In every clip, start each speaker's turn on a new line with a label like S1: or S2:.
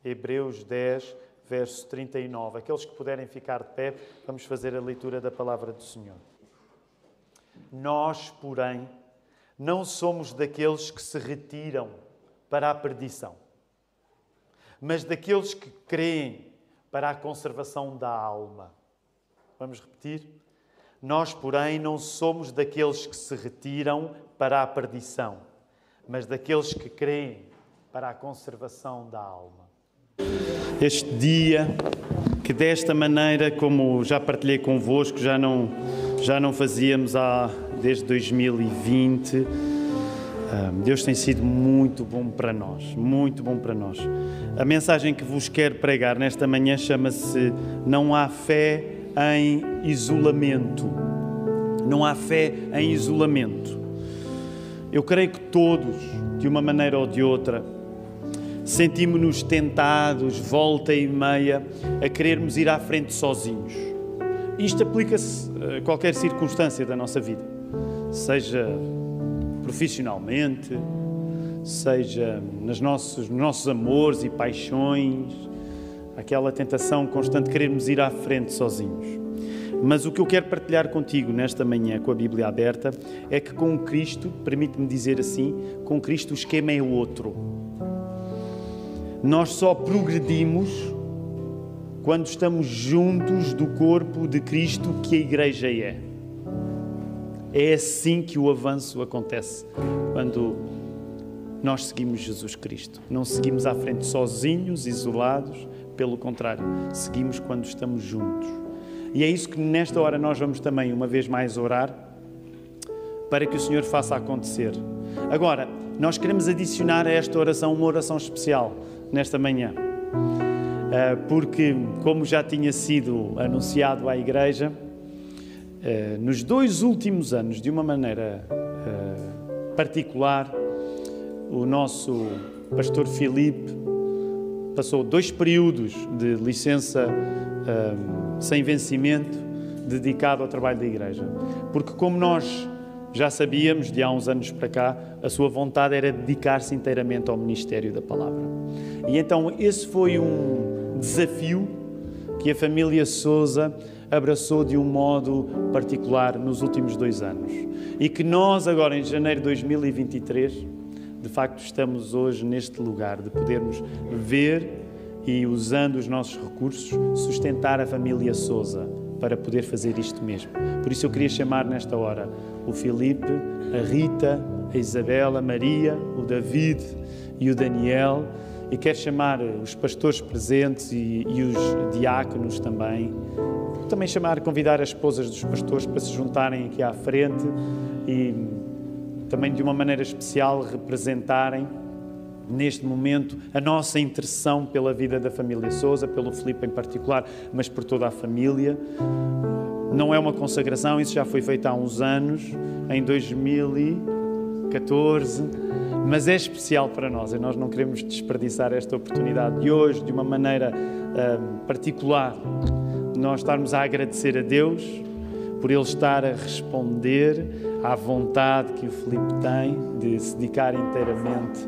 S1: Hebreus 10, verso 39. Aqueles que puderem ficar de pé, vamos fazer a leitura da palavra do Senhor. Nós, porém, não somos daqueles que se retiram para a perdição, mas daqueles que creem para a conservação da alma. Vamos repetir? Nós, porém, não somos daqueles que se retiram para a perdição, mas daqueles que creem para a conservação da alma. Este dia, que desta maneira, como já partilhei convosco, já não fazíamos desde 2020, Deus tem sido muito bom para nós, muito bom para nós. A mensagem que vos quero pregar nesta manhã chama-se Não há fé em isolamento. Não há fé em isolamento. Eu creio que todos, de uma maneira ou de outra, sentimos-nos tentados, volta e meia, a querermos ir à frente sozinhos. Isto aplica-se a qualquer circunstância da nossa vida, seja profissionalmente, seja nos nossos amores e paixões, aquela tentação constante de querermos ir à frente sozinhos. Mas o que eu quero partilhar contigo nesta manhã, com a Bíblia aberta, é que com Cristo, permite-me dizer assim, com Cristo o esquema é outro. Nós só progredimos quando estamos juntos do corpo de Cristo que a Igreja é. É assim que o avanço acontece, quando nós seguimos Jesus Cristo. Não seguimos à frente sozinhos, isolados, pelo contrário, seguimos quando estamos juntos. E é isso que nesta hora nós vamos também, uma vez mais, orar, para que o Senhor faça acontecer. Agora, nós queremos adicionar a esta oração uma oração especial, nesta manhã. Porque, como já tinha sido anunciado à Igreja, nos 2 últimos anos, de uma maneira particular, o nosso pastor Filipe passou 2 períodos de licença sem vencimento, dedicado ao trabalho da Igreja. Porque, como nós já sabíamos, de há uns anos para cá, a sua vontade era dedicar-se inteiramente ao ministério da palavra. E então esse foi um desafio que a família Sousa abraçou de um modo particular nos últimos 2 anos. E que nós agora, em janeiro de 2023, de facto estamos hoje neste lugar de podermos ver e, usando os nossos recursos, sustentar a família Sousa para poder fazer isto mesmo. Por isso eu queria chamar nesta hora o Filipe, a Rita, a Isabela, a Maria, o David e o Daniel, e quero chamar os pastores presentes e os diáconos também. Também convidar as esposas dos pastores para se juntarem aqui à frente e também de uma maneira especial representarem neste momento a nossa intercessão pela vida da família Sousa, pelo Filipe em particular, mas por toda a família. Não é uma consagração, isso já foi feito há uns anos, em 2014, mas é especial para nós e nós não queremos desperdiçar esta oportunidade de hoje, de uma maneira particular, nós estarmos a agradecer a Deus por Ele estar a responder à vontade que o Filipe tem de se dedicar inteiramente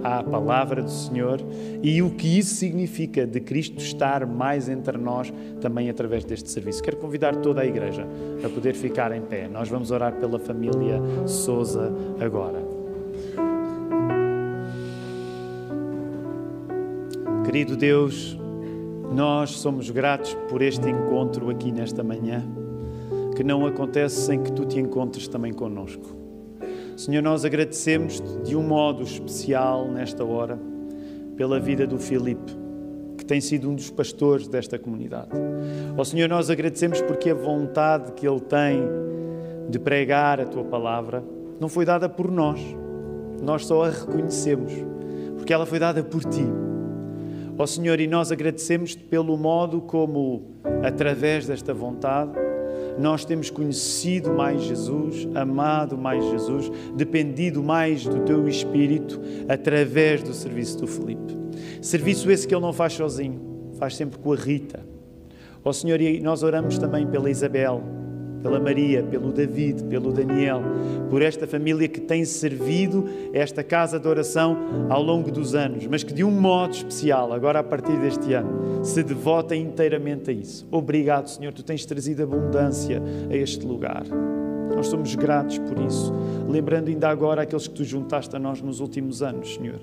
S1: à palavra do Senhor e o que isso significa de Cristo estar mais entre nós também através deste serviço. Quero convidar toda a Igreja a poder ficar em pé. Nós vamos orar pela família Sousa agora. Querido Deus, nós somos gratos por este encontro aqui nesta manhã, que não acontece sem que Tu te encontres também connosco. Senhor, nós agradecemos-te de um modo especial nesta hora pela vida do Filipe, que tem sido um dos pastores desta comunidade. Ó Senhor, nós agradecemos porque a vontade que ele tem de pregar a Tua palavra não foi dada por nós só a reconhecemos, porque ela foi dada por Ti. Ó Senhor, e nós agradecemos-te pelo modo como, através desta vontade, nós temos conhecido mais Jesus, amado mais Jesus, dependido mais do Teu Espírito através do serviço do Filipe. Serviço esse que ele não faz sozinho, faz sempre com a Rita. Ó Senhor, e nós oramos também pela Isabel, pela Maria, pelo David, pelo Daniel, por esta família que tem servido esta casa de oração ao longo dos anos, mas que de um modo especial, agora a partir deste ano, se devota inteiramente a isso. Obrigado, Senhor, Tu tens trazido abundância a este lugar. Nós somos gratos por isso, lembrando ainda agora aqueles que Tu juntaste a nós nos últimos anos, Senhor.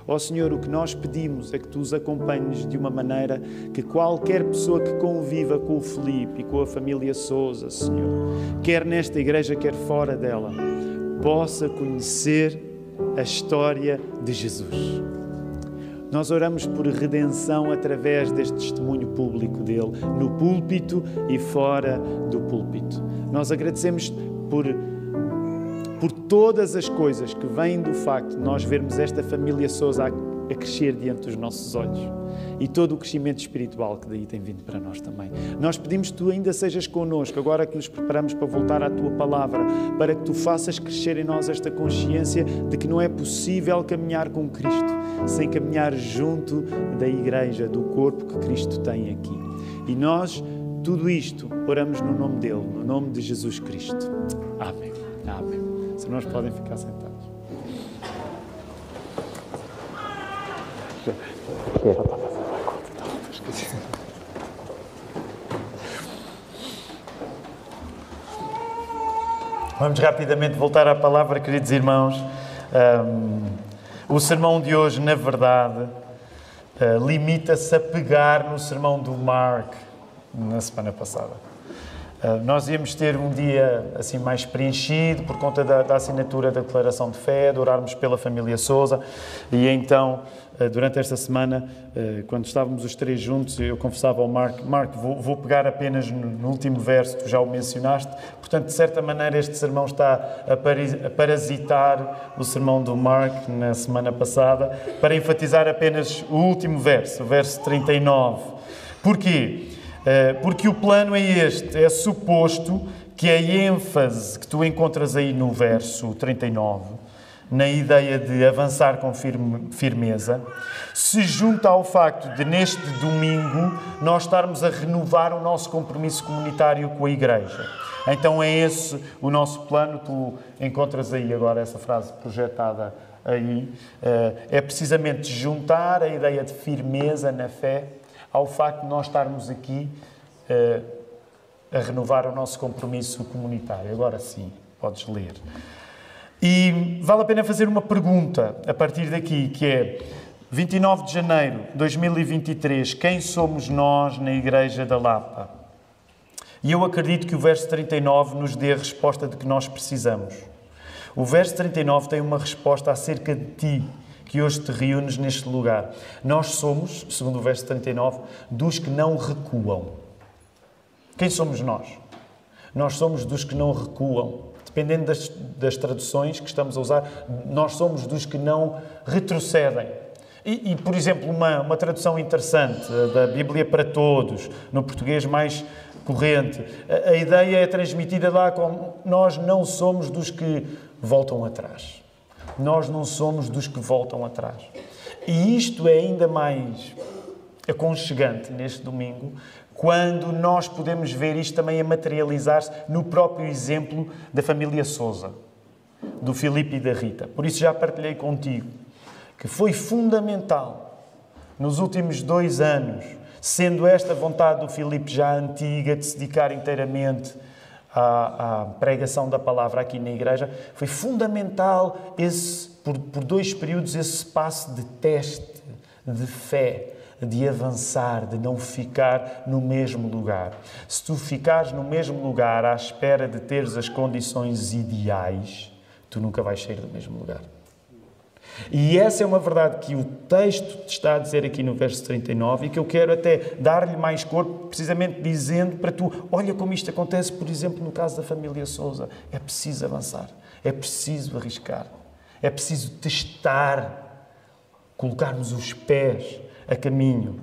S1: Ó Senhor, o que nós pedimos é que Tu os acompanhes de uma maneira que qualquer pessoa que conviva com o Filipe e com a família Sousa, Senhor, quer nesta igreja, quer fora dela, possa conhecer a história de Jesus. Nós oramos por redenção através deste testemunho público dele, no púlpito e fora do púlpito. Nós agradecemos por todas as coisas que vêm do facto de nós vermos esta família Sousa a crescer diante dos nossos olhos e todo o crescimento espiritual que daí tem vindo para nós também. Nós pedimos que Tu ainda sejas connosco, agora que nos preparamos para voltar à Tua Palavra, para que Tu faças crescer em nós esta consciência de que não é possível caminhar com Cristo sem caminhar junto da Igreja, do corpo que Cristo tem aqui. E nós, tudo isto, oramos no nome dEle, no nome de Jesus Cristo. Amém. Amém. Os irmãos podem ficar sentados. Vamos rapidamente voltar à palavra, queridos irmãos. O sermão de hoje, na verdade, limita-se a pegar no sermão do Mark na semana passada. Nós íamos ter um dia assim mais preenchido por conta da assinatura da declaração de fé, de orarmos pela família Sousa, e então, durante esta semana, quando estávamos os três juntos, eu confessava ao Mark, vou pegar apenas no último verso, tu já o mencionaste, portanto, de certa maneira, este sermão está a parasitar o sermão do Mark na semana passada, para enfatizar apenas o último verso, o verso 39. Porquê? Porque o plano é este, é suposto que a ênfase que tu encontras aí no verso 39, na ideia de avançar com firmeza, se junta ao facto de neste domingo nós estarmos a renovar o nosso compromisso comunitário com a Igreja. Então é esse o nosso plano, tu encontras aí agora essa frase projetada aí, é precisamente juntar a ideia de firmeza na fé ao facto de nós estarmos aqui a renovar o nosso compromisso comunitário. Agora sim, podes ler. E vale a pena fazer uma pergunta a partir daqui, que é 29 de janeiro de 2023, quem somos nós na Igreja da Lapa? E eu acredito que o verso 39 nos dê a resposta de que nós precisamos. O verso 39 tem uma resposta acerca de ti, que hoje te reúnes neste lugar. Nós somos, segundo o verso 39, dos que não recuam. Quem somos nós? Nós somos dos que não recuam. Dependendo das traduções que estamos a usar, nós somos dos que não retrocedem. E por exemplo, uma tradução interessante da Bíblia para Todos, no português mais corrente, a ideia é transmitida lá como nós não somos dos que voltam atrás. Nós não somos dos que voltam atrás. E isto é ainda mais aconchegante neste domingo, quando nós podemos ver isto também a materializar-se no próprio exemplo da família Sousa, do Filipe e da Rita. Por isso já partilhei contigo que foi fundamental nos últimos 2 anos, sendo esta vontade do Filipe já antiga de se dedicar inteiramente à pregação da palavra aqui na igreja, foi fundamental por 2 períodos esse passo de teste, de fé, de avançar, de não ficar no mesmo lugar. Se tu ficares no mesmo lugar à espera de teres as condições ideais, tu nunca vais sair do mesmo lugar. E essa é uma verdade que o texto te está a dizer aqui no verso 39 e que eu quero até dar-lhe mais corpo, precisamente dizendo para tu, olha como isto acontece, por exemplo, no caso da família Sousa. É preciso avançar, é preciso arriscar, é preciso testar, colocarmos os pés a caminho.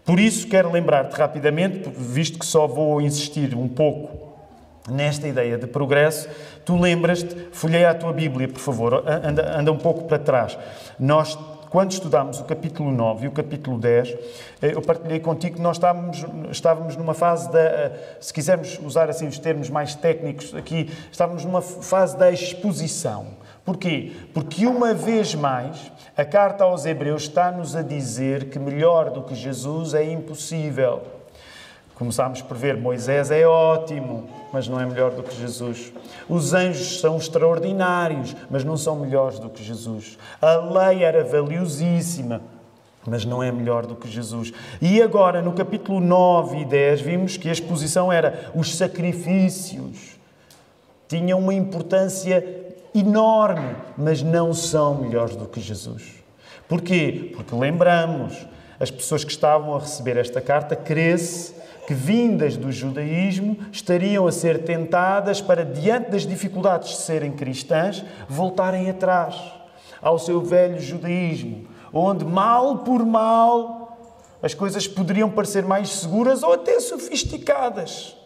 S1: Por isso quero lembrar-te rapidamente, visto que só vou insistir um pouco nesta ideia de progresso, tu lembras-te, folheia a tua Bíblia, por favor, anda um pouco para trás. quando estudámos o capítulo 9 e o capítulo 10, eu partilhei contigo que nós estávamos numa fase se quisermos usar assim os termos mais técnicos aqui, estávamos numa fase da exposição. Porquê? Porque uma vez mais, a carta aos Hebreus está-nos a dizer que melhor do que Jesus é impossível. Começámos por ver, Moisés é ótimo, mas não é melhor do que Jesus. Os anjos são extraordinários, mas não são melhores do que Jesus. A lei era valiosíssima, mas não é melhor do que Jesus. E agora, no capítulo 9 e 10, vimos que a exposição era os sacrifícios. Tinham uma importância enorme, mas não são melhores do que Jesus. Porquê? Porque lembramos, as pessoas que estavam a receber esta carta, crê-se que, vindas do judaísmo, estariam a ser tentadas para, diante das dificuldades de serem cristãs, voltarem atrás ao seu velho judaísmo, onde, mal por mal, as coisas poderiam parecer mais seguras ou até sofisticadas.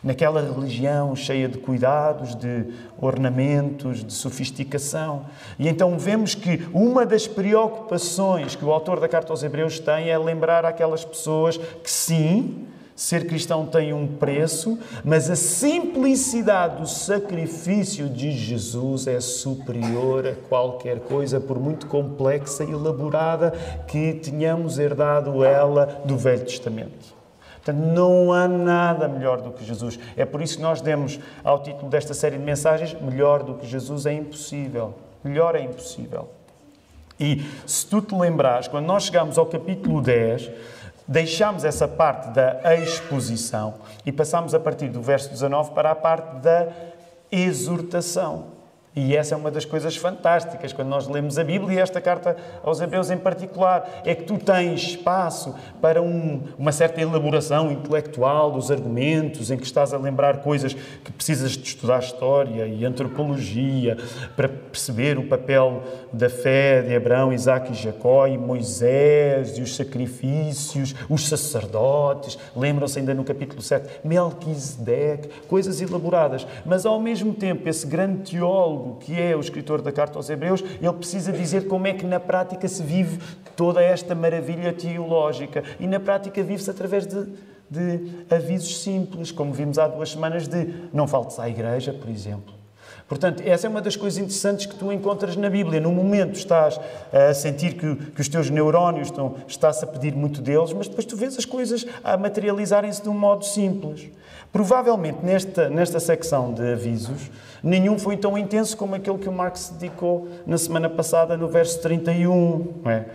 S1: Naquela religião cheia de cuidados, de ornamentos, de sofisticação. E então vemos que uma das preocupações que o autor da Carta aos Hebreus tem é lembrar àquelas pessoas que, sim, ser cristão tem um preço, mas a simplicidade do sacrifício de Jesus é superior a qualquer coisa, por muito complexa e elaborada que tenhamos herdado ela do Velho Testamento. Portanto, não há nada melhor do que Jesus. É por isso que nós demos ao título desta série de mensagens, melhor do que Jesus é impossível. Melhor é impossível. E se tu te lembrares, quando nós chegamos ao capítulo 10, deixámos essa parte da exposição e passámos a partir do verso 19 para a parte da exortação. E essa é uma das coisas fantásticas quando nós lemos a Bíblia, e esta carta aos Hebreus em particular, é que tu tens espaço para uma certa elaboração intelectual dos argumentos, em que estás a lembrar coisas que precisas de estudar história e antropologia para perceber o papel da fé de Abraão, Isaque e Jacó, e Moisés, e os sacrifícios, os sacerdotes, lembram-se ainda no capítulo 7, Melquisedeque, coisas elaboradas, mas ao mesmo tempo esse grande teólogo que é o escritor da Carta aos Hebreus, ele precisa dizer como é que na prática se vive toda esta maravilha teológica. E na prática vive-se através de avisos simples, como vimos há 2 semanas, de não faltes à igreja, por exemplo. Portanto, essa é uma das coisas interessantes que tu encontras na Bíblia. No momento estás a sentir que os teus neurónios está-se a pedir muito deles, mas depois tu vês as coisas a materializarem-se de um modo simples. Provavelmente nesta secção de avisos, nenhum foi tão intenso como aquele que o Mark se dedicou na semana passada, no verso 31. Não é?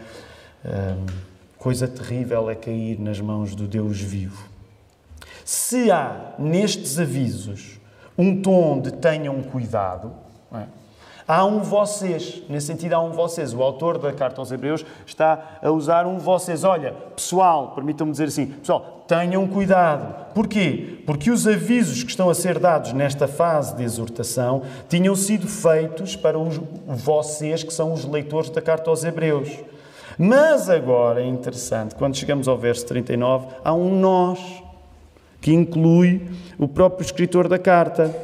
S1: Coisa terrível é cair nas mãos do Deus vivo. Se há nestes avisos um tom de tenham cuidado, não é? Há um vocês, nesse sentido há um vocês. O autor da Carta aos Hebreus está a usar um vocês. Olha, pessoal, permitam-me dizer assim, pessoal, tenham cuidado. Porquê? Porque os avisos que estão a ser dados nesta fase de exortação tinham sido feitos para os vocês, que são os leitores da Carta aos Hebreus. Mas agora é interessante, quando chegamos ao verso 39, há um nós, que inclui o próprio escritor da carta.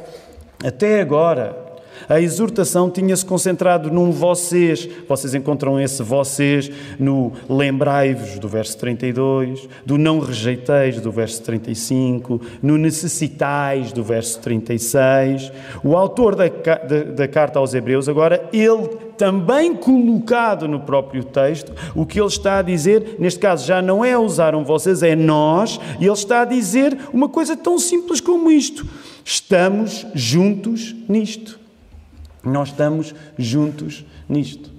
S1: Até agora, a exortação tinha-se concentrado num vocês. Vocês encontram esse vocês no lembrai-vos, do verso 32, do não rejeiteis, do verso 35, no necessitais, do verso 36. O autor da carta aos Hebreus, agora, ele também colocado no próprio texto, o que ele está a dizer, neste caso já não é usar um vocês, é nós, e ele está a dizer uma coisa tão simples como isto. Estamos juntos nisto. Nós estamos juntos nisto.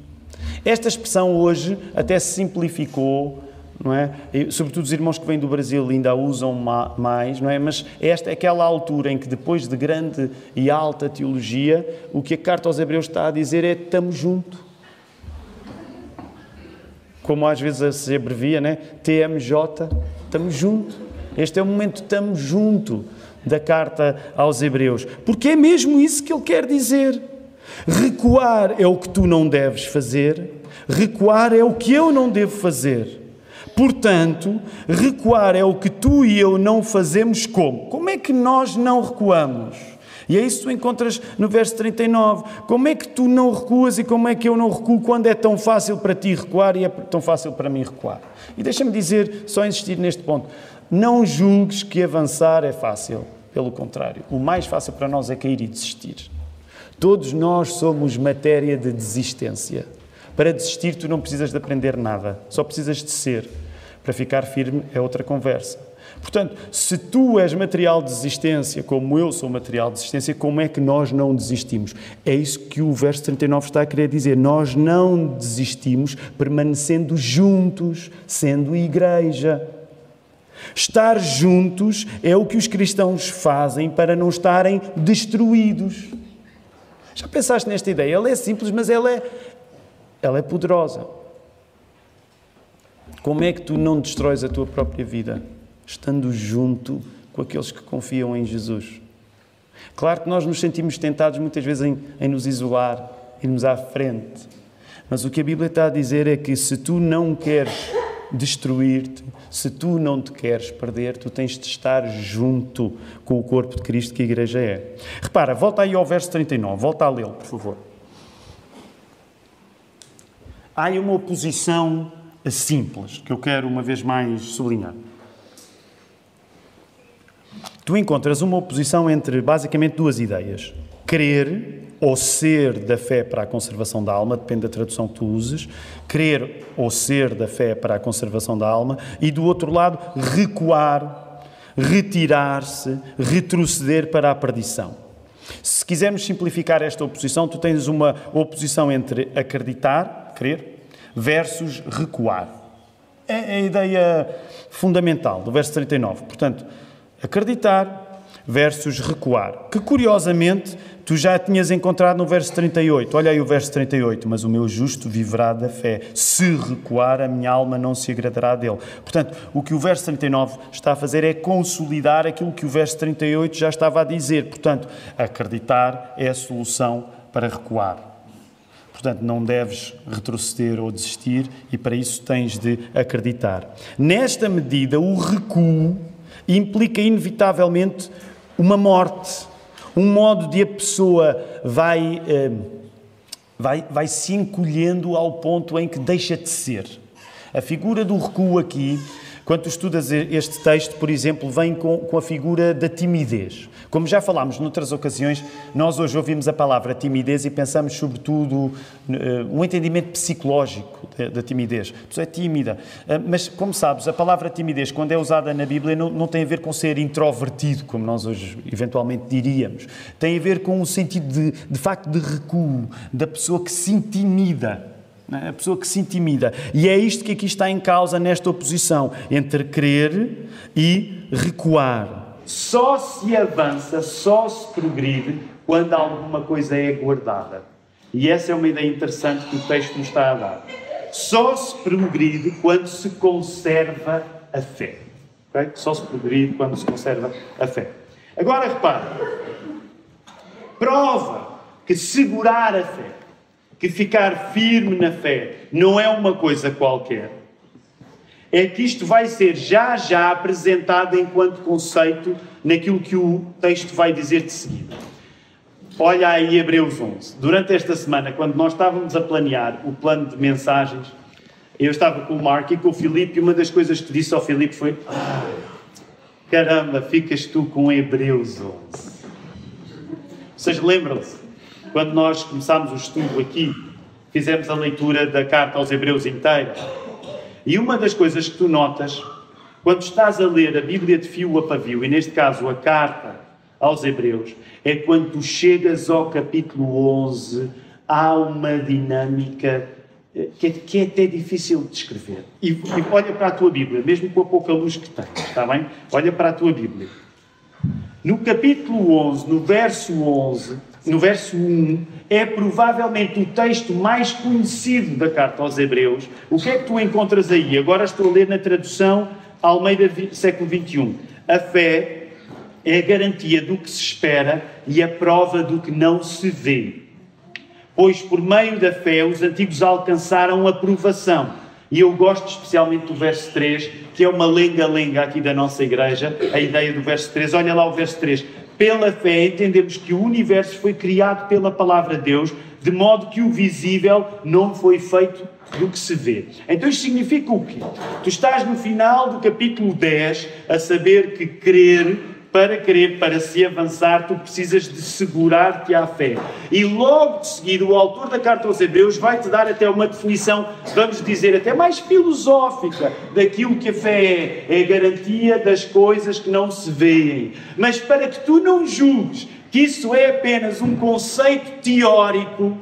S1: Esta expressão hoje até se simplificou, não é? E, sobretudo os irmãos que vêm do Brasil ainda a usam mais, não é? Mas esta é aquela altura em que, depois de grande e alta teologia, o que a Carta aos Hebreus está a dizer é estamos juntos. Como às vezes se abrevia, né? TMJ, estamos juntos. Este é o momento estamos junto da Carta aos Hebreus. Porque é mesmo isso que ele quer dizer. Recuar é o que tu não deves fazer, recuar é o que eu não devo fazer. Portanto, recuar é o que tu e eu não fazemos como? Como é que nós não recuamos? E é isso que tu encontras no verso 39. Como é que tu não recuas e como é que eu não recuo quando é tão fácil para ti recuar e é tão fácil para mim recuar? E deixa-me dizer, só insistir neste ponto, não julgues que avançar é fácil. Pelo contrário, o mais fácil para nós é cair e desistir. Todos nós somos matéria de desistência. Para desistir tu não precisas de aprender nada, só precisas de ser. Para ficar firme é outra conversa. Portanto, se tu és material de desistência, como eu sou material de desistência, como é que nós não desistimos? É isso que o verso 39 está a querer dizer. Nós não desistimos permanecendo juntos, sendo igreja. Estar juntos é o que os cristãos fazem para não estarem destruídos. Já pensaste nesta ideia? Ela é simples, mas ela é poderosa. Como é que tu não destróis a tua própria vida? Estando junto com aqueles que confiam em Jesus. Claro que nós nos sentimos tentados muitas vezes em nos isolar, irmos à frente. Mas o que a Bíblia está a dizer é que se tu não queres destruir-te, se tu não te queres perder, tu tens de estar junto com o corpo de Cristo que a Igreja é. Repara, volta aí ao verso 39, volta a lê-lo, por favor. Há aí uma oposição simples, que eu quero uma vez mais sublinhar. Tu encontras uma oposição entre, basicamente, duas ideias. Crer ou ser da fé para a conservação da alma, depende da tradução que tu uses. Crer ou ser da fé para a conservação da alma. E, do outro lado, recuar, retirar-se, retroceder para a perdição. Se quisermos simplificar esta oposição, tu tens uma oposição entre acreditar, crer, versus recuar. É a ideia fundamental do verso 39. Portanto, acreditar versus recuar. Que, curiosamente, tu já tinhas encontrado no verso 38. Olha aí o verso 38. Mas o meu justo viverá da fé. Se recuar, a minha alma não se agradará dele. Portanto, o que o verso 39 está a fazer é consolidar aquilo que o verso 38 já estava a dizer. Portanto, acreditar é a solução para recuar. Portanto, não deves retroceder ou desistir e para isso tens de acreditar. Nesta medida, o recuo implica inevitavelmente uma morte, um modo de a pessoa vai se encolhendo ao ponto em que deixa de ser. A figura do recuo aqui, quando tu estudas este texto, por exemplo, vem com a figura da timidez. Como já falámos noutras ocasiões, nós hoje ouvimos a palavra timidez e pensamos sobretudo um entendimento psicológico da timidez. A pessoa é tímida. Mas, como sabes, a palavra timidez, quando é usada na Bíblia, não tem a ver com ser introvertido, como nós hoje eventualmente diríamos. Tem a ver com o sentido de facto de recuo, da pessoa que se intimida. A pessoa que se intimida. E é isto que aqui está em causa nesta oposição entre crer e recuar. Só se avança, só se progride quando alguma coisa é guardada. E essa é uma ideia interessante que o texto nos está a dar. Só se progride quando se conserva a fé. Okay? Só se progride quando se conserva a fé. Agora repare. Prova que segurar a fé, que ficar firme na fé, não é uma coisa qualquer. É que isto vai ser já apresentado enquanto conceito naquilo que o texto vai dizer de seguida. Olha aí Hebreus 11. Durante esta semana, quando nós estávamos a planear o plano de mensagens, eu estava com o Mark e com o Filipe e uma das coisas que disse ao Filipe foi: caramba, ficas tu com Hebreus 11. Vocês lembram-se? Quando nós começámos o estudo aqui, fizemos a leitura da carta aos Hebreus inteira. E uma das coisas que tu notas, quando estás a ler a Bíblia de fio a pavio, e neste caso a carta aos Hebreus, é quando tu chegas ao capítulo 11, há uma dinâmica que é até difícil de descrever. E olha para a tua Bíblia, mesmo com a pouca luz que tens, está bem? Olha para a tua Bíblia. No capítulo 11, no verso 1, é provavelmente o texto mais conhecido da carta aos Hebreus. O que é que tu encontras aí? Agora estou a ler na tradução Almeida século XXI. A fé é a garantia do que se espera e a prova do que não se vê. Pois por meio da fé os antigos alcançaram a aprovação. E eu gosto especialmente do verso 3, que é uma lenga-lenga aqui da nossa igreja, a ideia do verso 3. Olha lá o verso 3.
S2: Pela fé entendemos que o universo foi criado pela palavra de Deus, de modo que o visível não foi feito do que se vê. Então isto significa o quê? Tu estás no final do capítulo 10 a saber que para se avançar, tu precisas de segurar-te à fé. E logo de seguida, o autor da carta aos Hebreus vai-te dar até uma definição, vamos dizer, até mais filosófica daquilo que a fé é. É a garantia das coisas que não se veem. Mas para que tu não julgues que isso é apenas um conceito teórico,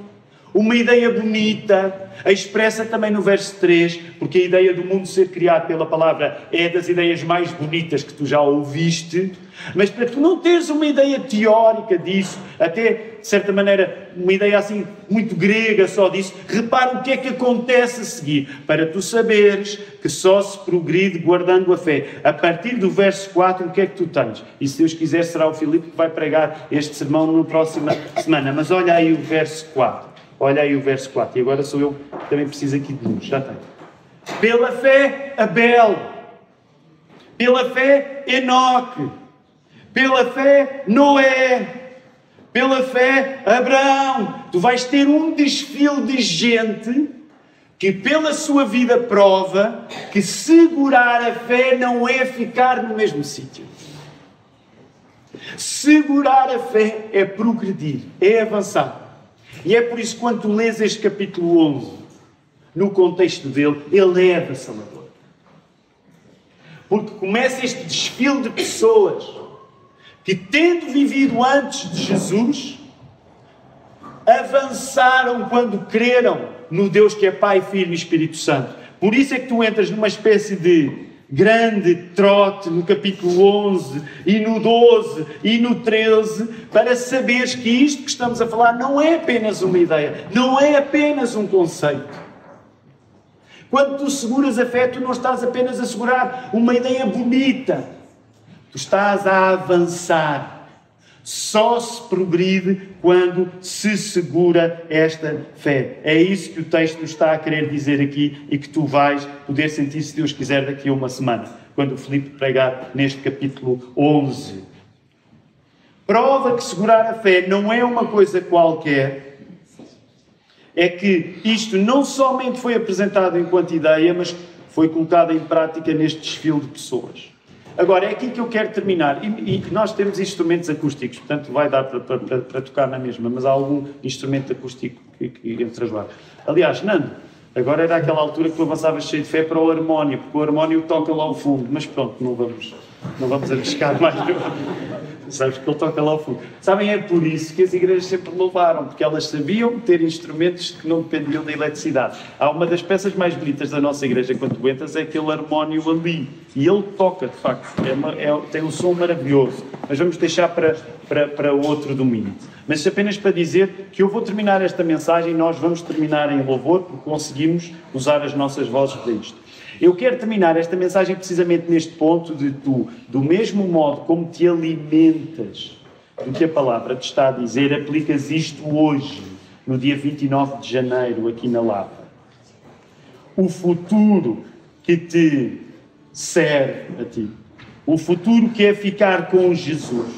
S2: uma ideia bonita, expressa também no verso 3, porque a ideia do mundo ser criado pela palavra é das ideias mais bonitas que tu já ouviste, mas para tu não teres uma ideia teórica disso, até, de certa maneira, uma ideia assim, muito grega só disso, repara o que é que acontece a seguir, para tu saberes que só se progride guardando a fé. A partir do verso 4, o que é que tu tens? E se Deus quiser, será o Filipe que vai pregar este sermão na próxima semana. Mas olha aí o verso 4. Olha aí o verso 4. E agora sou eu que também preciso aqui de luz. Já tenho. Pela fé, Abel. Pela fé, Enoque. Pela fé, Noé. Pela fé, Abraão. Tu vais ter um desfile de gente que pela sua vida prova que segurar a fé não é ficar no mesmo sítio. Segurar a fé é progredir, é avançar. E é por isso que quando tu lês este capítulo 11, no contexto dele, ele é avassalador. Porque começa este desfile de pessoas que, tendo vivido antes de Jesus, avançaram quando creram no Deus que é Pai, Filho e Espírito Santo. Por isso é que tu entras numa espécie de grande trote no capítulo 11 e no 12 e no 13 para saberes que isto que estamos a falar não é apenas uma ideia, não é apenas um conceito. Quando tu seguras a fé, tu não estás apenas a segurar uma ideia bonita, tu estás a avançar. Só se progride quando se segura esta fé. É isso que o texto nos está a querer dizer aqui e que tu vais poder sentir, se Deus quiser, daqui a uma semana, quando o Filipe pregar neste capítulo 11. Prova que segurar a fé não é uma coisa qualquer. É que isto não somente foi apresentado enquanto ideia, mas foi colocado em prática neste desfile de pessoas. Agora, é aqui que eu quero terminar. E nós temos instrumentos acústicos, portanto vai dar para tocar na mesma, mas há algum instrumento acústico que entre as vozes. Aliás, Nando, agora era aquela altura que tu avançavas cheio de fé para o harmónio, porque o harmónio toca lá ao fundo, mas pronto, não vamos arriscar mais. Sabes que ele toca lá ao fundo. Sabem, é por isso que as igrejas sempre louvaram, porque elas sabiam ter instrumentos que não dependiam da eletricidade. Há uma das peças mais bonitas da nossa igreja, quando tu entras, é aquele harmónio ali. E ele toca, de facto. Tem um som maravilhoso. Mas vamos deixar para outro domingo. Mas apenas para dizer que eu vou terminar esta mensagem e nós vamos terminar em louvor, porque conseguimos usar as nossas vozes para isto. Eu quero terminar esta mensagem precisamente neste ponto de tu, do mesmo modo como te alimentas do que a palavra te está a dizer, aplicas isto hoje, no dia 29 de janeiro, aqui na Lapa. O futuro que te serve a ti. O futuro que é ficar com Jesus.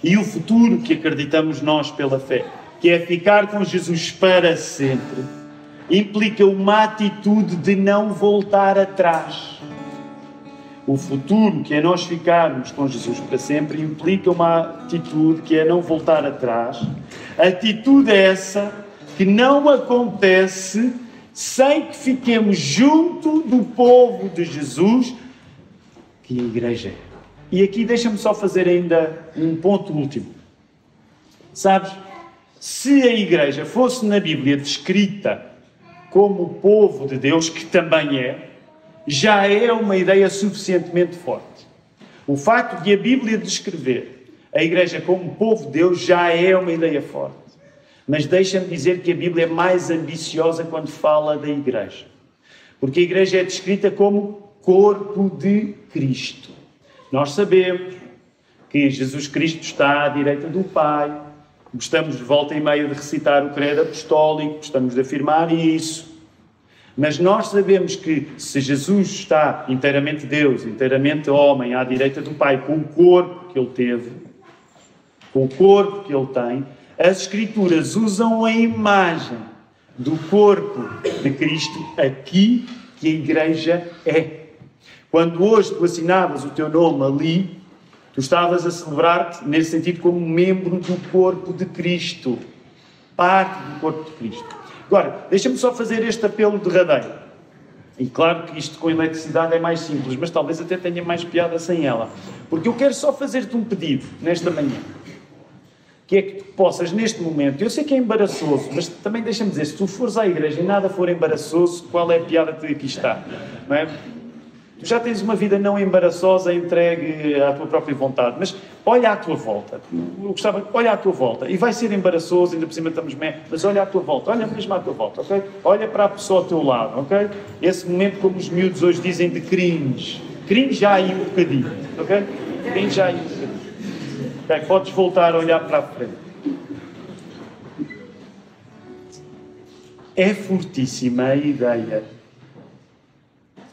S2: E o futuro que acreditamos nós pela fé, que é ficar com Jesus para sempre, implica uma atitude de não voltar atrás. O futuro, que é nós ficarmos com Jesus para sempre, implica uma atitude que é não voltar atrás. Atitude essa que não acontece sem que fiquemos junto do povo de Jesus, que a igreja é. E aqui deixa-me só fazer ainda um ponto último. Sabes, se a igreja fosse na Bíblia descrita como o povo de Deus, que também é, já é uma ideia suficientemente forte. O facto de a Bíblia descrever a igreja como povo de Deus já é uma ideia forte. Mas deixa-me dizer que a Bíblia é mais ambiciosa quando fala da igreja. Porque a igreja é descrita como corpo de Cristo. Nós sabemos que Jesus Cristo está à direita do Pai. Gostamos de volta e meia de recitar o credo apostólico, gostamos de afirmar isso. Mas nós sabemos que se Jesus está inteiramente Deus, inteiramente homem, à direita do Pai, com o corpo que ele teve, com o corpo que ele tem, as Escrituras usam a imagem do corpo de Cristo aqui que a Igreja é. Quando hoje tu assinavas o teu nome ali, tu estavas a celebrar-te, nesse sentido, como membro do corpo de Cristo. Parte do corpo de Cristo. Agora, deixa-me só fazer este apelo derradeiro. E claro que isto com eletricidade é mais simples, mas talvez até tenha mais piada sem ela. Porque eu quero só fazer-te um pedido, nesta manhã. Que é que tu possas, neste momento, eu sei que é embaraçoso, mas também deixa-me dizer, se tu fores à igreja e nada for embaraçoso, qual é a piada que aqui está? Não é? Tu já tens uma vida não embaraçosa, entregue à tua própria vontade, mas olha à tua volta. Eu gostava, olha à tua volta. E vai ser embaraçoso, ainda por cima estamos mas olha à tua volta, olha mesmo à tua volta, ok? Olha para a pessoa ao teu lado, ok? Esse momento, como os miúdos hoje dizem, de cringe. Cringe já aí um bocadinho, ok? Cringe já aí um bocadinho. Ok, podes voltar a olhar para a frente. É fortíssima a ideia.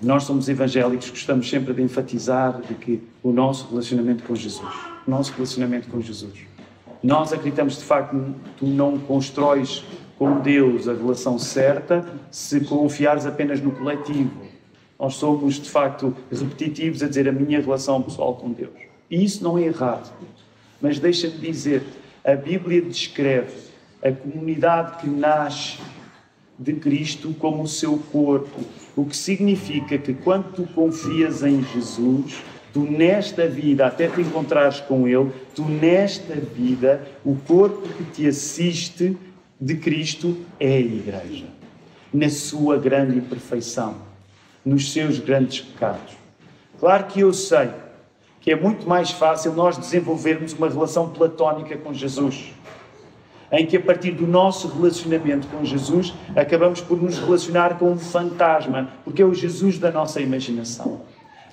S2: Nós somos evangélicos, gostamos sempre de enfatizar de que o nosso relacionamento com Jesus, nós acreditamos de facto que tu não constróis com Deus a relação certa se confiares apenas no coletivo. Nós somos de facto repetitivos a dizer a minha relação pessoal com Deus. E isso não é errado. Mas deixa-me dizer, a Bíblia descreve a comunidade que nasce de Cristo como o seu corpo, o que significa que quando tu confias em Jesus, tu nesta vida, até te encontrares com Ele, tu nesta vida, o corpo que te assiste de Cristo é a Igreja, na sua grande imperfeição, nos seus grandes pecados. Claro que eu sei que é muito mais fácil nós desenvolvermos uma relação platónica com Jesus, em que a partir do nosso relacionamento com Jesus acabamos por nos relacionar com um fantasma, porque é o Jesus da nossa imaginação.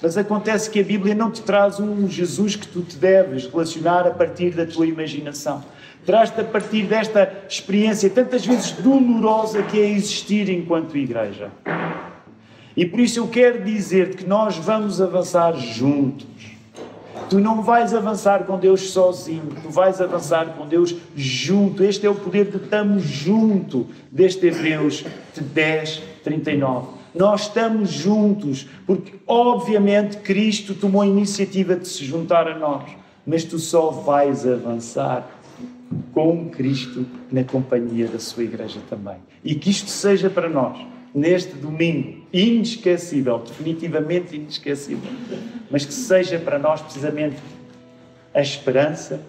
S2: Mas acontece que a Bíblia não te traz um Jesus que tu te deves relacionar a partir da tua imaginação. Traz-te a partir desta experiência tantas vezes dolorosa que é existir enquanto igreja. E por isso eu quero dizer-te que nós vamos avançar juntos. Tu não vais avançar com Deus sozinho, tu vais avançar com Deus junto. Este é o poder de estamos junto, deste Hebreus 10, 39. Nós estamos juntos, porque obviamente Cristo tomou a iniciativa de se juntar a nós, mas tu só vais avançar com Cristo na companhia da sua igreja também. E que isto seja para nós, neste domingo, inesquecível, definitivamente inesquecível, mas que seja para nós precisamente a esperança,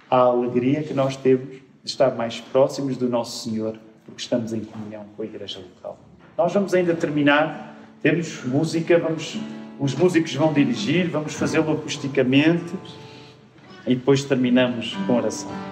S2: a alegria que nós temos de estar mais próximos do nosso Senhor, porque estamos em comunhão com a igreja local. Nós vamos ainda terminar, temos música, os músicos vão dirigir, vamos fazê-lo acusticamente e depois terminamos com oração.